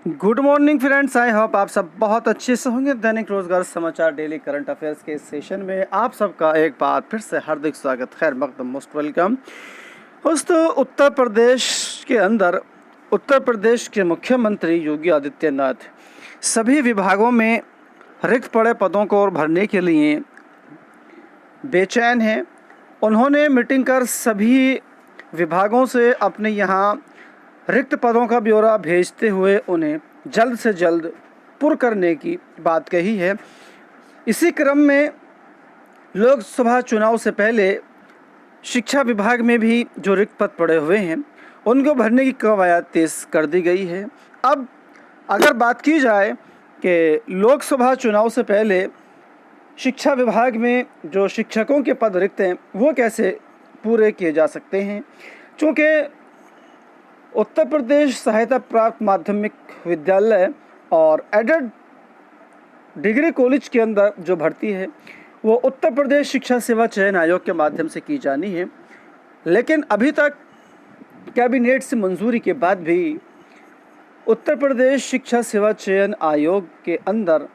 Good morning friends, I hope आप सब बहुत अच्छे से होंगे। दैनिक रोजगार समाचार डेली करंट अफेयर्स के इस सेशन में आप सबका एक बार फिर से हार्दिक स्वागत, खैर मकदम, मोस्ट वेलकम। दोस्तों, उत्तर प्रदेश के मुख्यमंत्री योगी आदित्यनाथ सभी विभागों में रिक्त पड़े पदों को भरने के लिए बेचैन हैं। उन्होंने मीटिंग कर सभी विभागों से अपने यहाँ रिक्त पदों का ब्यौरा भेजते हुए उन्हें जल्द से जल्द पुर करने की बात कही है। इसी क्रम में लोकसभा चुनाव से पहले शिक्षा विभाग में भी जो रिक्त पद पड़े हुए हैं उनको भरने की कवायद तेज कर दी गई है। अब अगर बात की जाए कि लोकसभा चुनाव से पहले शिक्षा विभाग में जो शिक्षकों के पद रिक्त हैं वो कैसे पूरे किए जा सकते हैं, चूँकि उत्तर प्रदेश सहायता प्राप्त माध्यमिक विद्यालय और एडेड डिग्री कॉलेज के अंदर जो भर्ती है वो उत्तर प्रदेश शिक्षा सेवा चयन आयोग के माध्यम से की जानी है। लेकिन अभी तक कैबिनेट से मंजूरी के बाद भी उत्तर प्रदेश शिक्षा सेवा चयन आयोग के अंदर,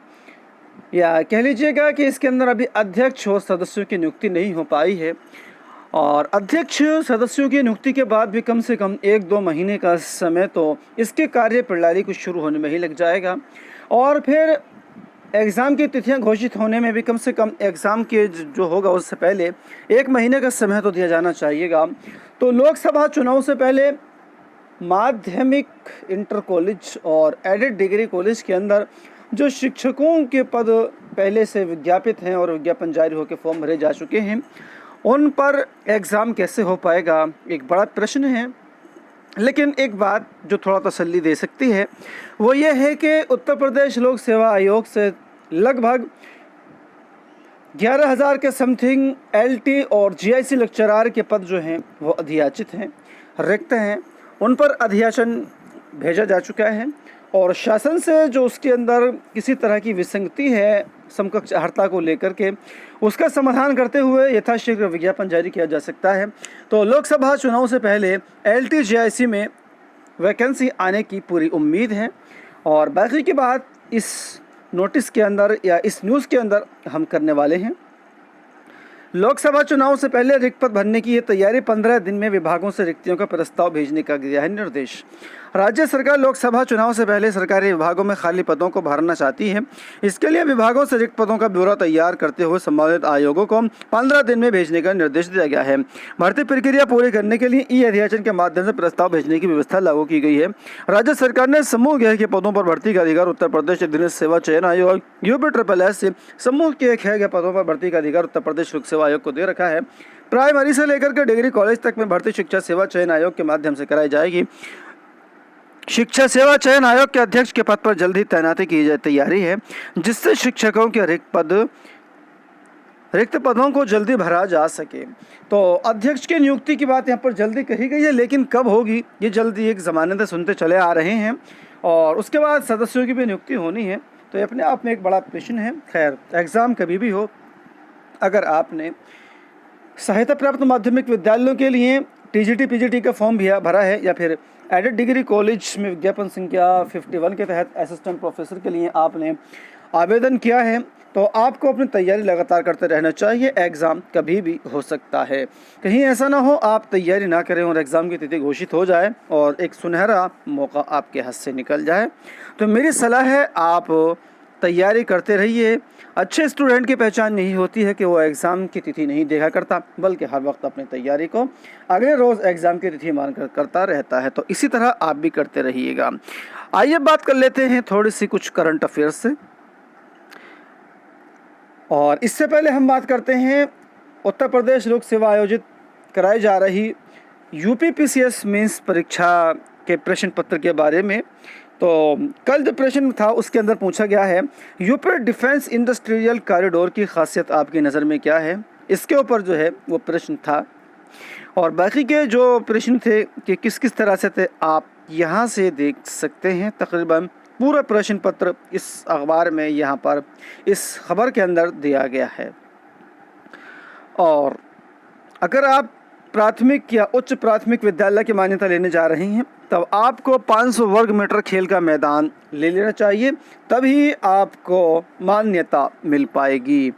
या कह लीजिएगा कि इसके अंदर अभी अध्यक्ष और सदस्यों की नियुक्ति नहीं हो पाई है। और अध्यक्ष सदस्यों की नियुक्ति के बाद भी कम से कम 1-2 महीने का समय तो इसके कार्य प्रणाली को शुरू होने में ही लग जाएगा। और फिर एग्ज़ाम की तिथियां घोषित होने में भी कम से कम एग्ज़ाम के जो होगा उससे पहले 1 महीने का समय तो दिया जाना चाहिएगा। तो लोकसभा चुनाव से पहले माध्यमिक, इंटर कॉलेज और एडेड डिग्री कॉलेज के अंदर जो शिक्षकों के पद पहले से विज्ञापित हैं और विज्ञापन जारी होकर फॉर्म भरे जा चुके हैं, उन पर एग्ज़ाम कैसे हो पाएगा, एक बड़ा प्रश्न है। लेकिन एक बात जो थोड़ा तसल्ली दे सकती है वो ये है कि उत्तर प्रदेश लोक सेवा आयोग से लगभग 11,000 के समथिंग एलटी और जीआईसी लेक्चरार के पद जो हैं वो अधियाचित हैं, रिक्त हैं। उन पर अधियाचन भेजा जा चुका है और शासन से जो उसके अंदर किसी तरह की विसंगति है समकक्ष अर्हता को लेकर के, उसका समाधान करते हुए यथाशीघ्र विज्ञापन जारी किया जा सकता है। तो लोकसभा चुनाव से पहले एलटी जीआईसी में वैकेंसी आने की पूरी उम्मीद है। और बाकी की बात इस नोटिस के अंदर या इस न्यूज़ के अंदर हम करने वाले हैं। लोकसभा चुनाव से पहले रिक्त पद भरने की ये तैयारी, 15 दिन में विभागों से रिक्तियों का प्रस्ताव भेजने का दिया है निर्देश। राज्य सरकार लोकसभा चुनाव से पहले सरकारी विभागों में खाली पदों को भरना चाहती है। इसके लिए विभागों से रिक्त पदों का ब्यौरा तैयार करते हुए संबंधित आयोगों को 15 दिन में भेजने का निर्देश दिया गया है। भर्ती प्रक्रिया पूरी करने के लिए ई अधियाचन के माध्यम से प्रस्ताव भेजने की व्यवस्था लागू की गई है। राज्य सरकार ने समूह ग के पदों पर भर्ती का अधिकार उत्तर प्रदेश अधीनस्थ सेवा चयन आयोग UPSSS से समूह के ख के पदों पर भर्ती का अधिकार उत्तर प्रदेश लोक सेवा आयोग को दे रखा है। प्राइमरी से लेकर के डिग्री कॉलेज तक में भर्ती शिक्षा सेवा चयन आयोग के माध्यम से कराई जाएगी। शिक्षा सेवा चयन आयोग के अध्यक्ष के पद पर जल्द ही तैनाती की जाए तैयारी है, जिससे शिक्षकों के रिक्त पदों को जल्दी भरा जा सके। तो अध्यक्ष की नियुक्ति की बात यहाँ पर जल्दी कही गई है, लेकिन कब होगी ये जल्दी एक ज़माने से सुनते चले आ रहे हैं। और उसके बाद सदस्यों की भी नियुक्ति होनी है, तो ये अपने आप में एक बड़ा प्रश्न है। खैर, एग्ज़ाम कभी भी हो, अगर आपने सहायता प्राप्त माध्यमिक विद्यालयों के लिए TGT PGT का फॉर्म भी भरा है, या फिर एडेड डिग्री कॉलेज में विज्ञापन संख्या 51 के तहत असिस्टेंट प्रोफेसर के लिए आपने आवेदन किया है, तो आपको अपनी तैयारी लगातार करते रहना चाहिए। एग्ज़ाम कभी भी हो सकता है, कहीं ऐसा ना हो आप तैयारी ना करें और एग्ज़ाम की तिथि घोषित हो जाए और एक सुनहरा मौका आपके हाथ से निकल जाए। तो मेरी सलाह है, आप तैयारी करते रहिए। अच्छे स्टूडेंट की पहचान यही होती है कि वो एग्ज़ाम की तिथि नहीं देखा करता, बल्कि हर वक्त अपनी तैयारी को अगले रोज़ एग्ज़ाम की तिथि मानकर करता रहता है। तो इसी तरह आप भी करते रहिएगा। आइए बात कर लेते हैं थोड़ी सी कुछ करंट अफेयर्स से। और इससे पहले हम बात करते हैं उत्तर प्रदेश लोक सेवा आयोजित कराई जा रही UPPCS मेंस परीक्षा के प्रश्न पत्र के बारे में। तो कल जो प्रश्न था उसके अंदर पूछा गया है, यूपी डिफेंस इंडस्ट्रियल कॉरिडोर की खासियत आपकी नज़र में क्या है, इसके ऊपर जो है वो प्रश्न था। और बाकी के जो प्रश्न थे कि किस किस तरह से थे, आप यहाँ से देख सकते हैं। तकरीबन पूरा प्रश्न पत्र इस अखबार में यहाँ पर इस खबर के अंदर दिया गया है। और अगर आप प्राथमिक या उच्च प्राथमिक विद्यालय की मान्यता लेने जा रहे हैं तब आपको 500 वर्ग मीटर खेल का मैदान ले लेना चाहिए, तभी आपको मान्यता मिल पाएगी।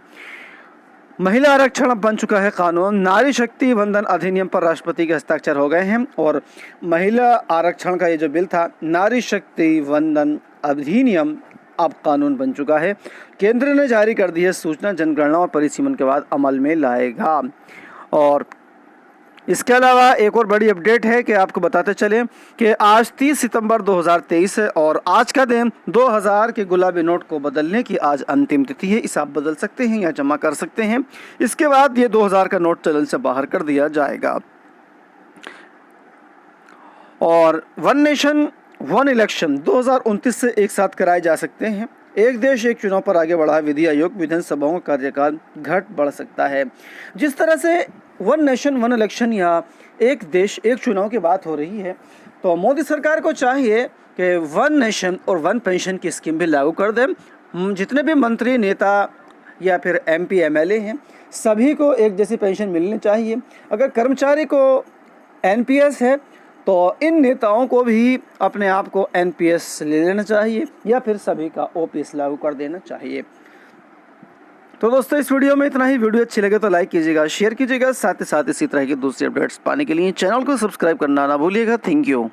महिला आरक्षण अब बन चुका है कानून। नारी शक्ति वंदन अधिनियम पर राष्ट्रपति के हस्ताक्षर हो गए हैं और महिला आरक्षण का ये जो बिल था, नारी शक्ति वंदन अधिनियम, अब कानून बन चुका है। केंद्र ने जारी कर दी है सूचना, जनगणना और परिसीमन के बाद अमल में लाएगा। और इसके अलावा एक और बड़ी अपडेट है कि आपको बताते चलें कि आज 30 सितंबर 2023 है और आज का दिन 2000 के गुलाबी नोट को बदलने की आज अंतिम तिथि है। इसे आप बदल सकते हैं या जमा कर सकते हैं। इसके बाद ये 2000 का नोट चलन से बाहर कर दिया जाएगा। और वन नेशन वन इलेक्शन 2029 से एक साथ कराए जा सकते हैं। एक देश एक चुनाव पर आगे बढ़ा विधि आयोग, विधानसभाओं का कार्यकाल घट बढ़ सकता है। जिस तरह से वन नेशन वन इलेक्शन या एक देश एक चुनाव की बात हो रही है, तो मोदी सरकार को चाहिए कि वन नेशन और वन पेंशन की स्कीम भी लागू कर दें। जितने भी मंत्री, नेता या फिर MP MLA हैं, सभी को एक जैसी पेंशन मिलनी चाहिए। अगर कर्मचारी को NPS है तो इन नेताओं को भी अपने आप को NPS ले लेना चाहिए या फिर सभी का OPS लागू कर देना चाहिए। तो दोस्तों, इस वीडियो में इतना ही। वीडियो अच्छी लगे तो लाइक कीजिएगा, शेयर कीजिएगा, साथ ही साथ इसी तरह की दूसरी अपडेट्स पाने के लिए चैनल को सब्सक्राइब करना ना भूलिएगा। Thank you.